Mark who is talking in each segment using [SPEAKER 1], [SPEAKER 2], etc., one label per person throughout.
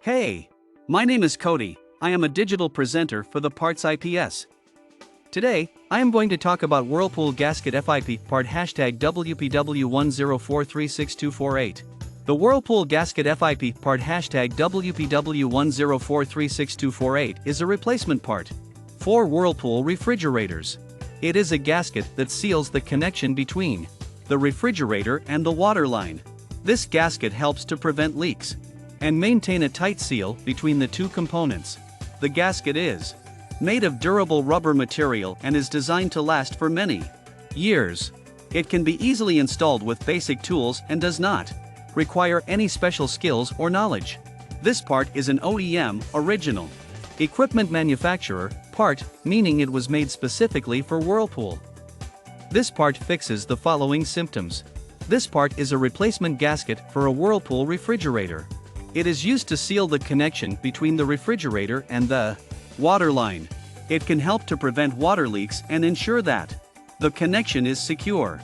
[SPEAKER 1] Hey! My name is Cody. I am a digital presenter for the PartsIPS. Today, I am going to talk about Whirlpool GASKET-FIP part #WPW10436248. The Whirlpool GASKET-FIP part #WPW10436248 is a replacement part for Whirlpool refrigerators. It is a gasket that seals the connection between the refrigerator and the water line. This gasket helps to prevent leaks and maintain a tight seal between the two components. The gasket is made of durable rubber material and is designed to last for many years. It can be easily installed with basic tools and does not require any special skills or knowledge. This part is an OEM original equipment manufacturer part, meaning it was made specifically for Whirlpool. This part fixes the following symptoms. This part is a replacement gasket for a Whirlpool refrigerator. It is used to seal the connection between the refrigerator and the water line. It can help to prevent water leaks and ensure that the connection is secure.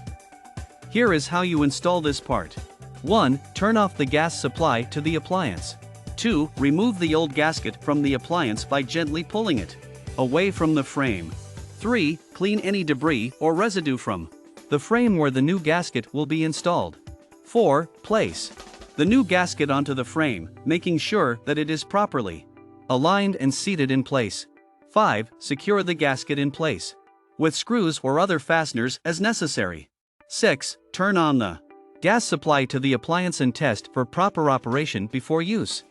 [SPEAKER 1] Here is how you install this part. 1. Turn off the gas supply to the appliance. 2. Remove the old gasket from the appliance by gently pulling it away from the frame. 3. Clean any debris or residue from the frame where the new gasket will be installed. 4. Place the new gasket onto the frame, making sure that it is properly aligned and seated in place. 5. Secure the gasket in place with screws or other fasteners as necessary. 6. Turn on the gas supply to the appliance and test for proper operation before use.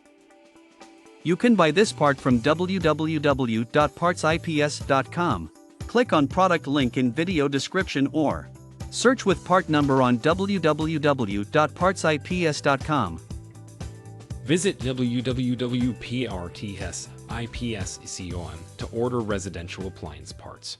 [SPEAKER 1] You can buy this part from www.partsips.com. Click on product link in video description or search with part number on www.partsips.com.
[SPEAKER 2] Visit www.partsips.com to order residential appliance parts.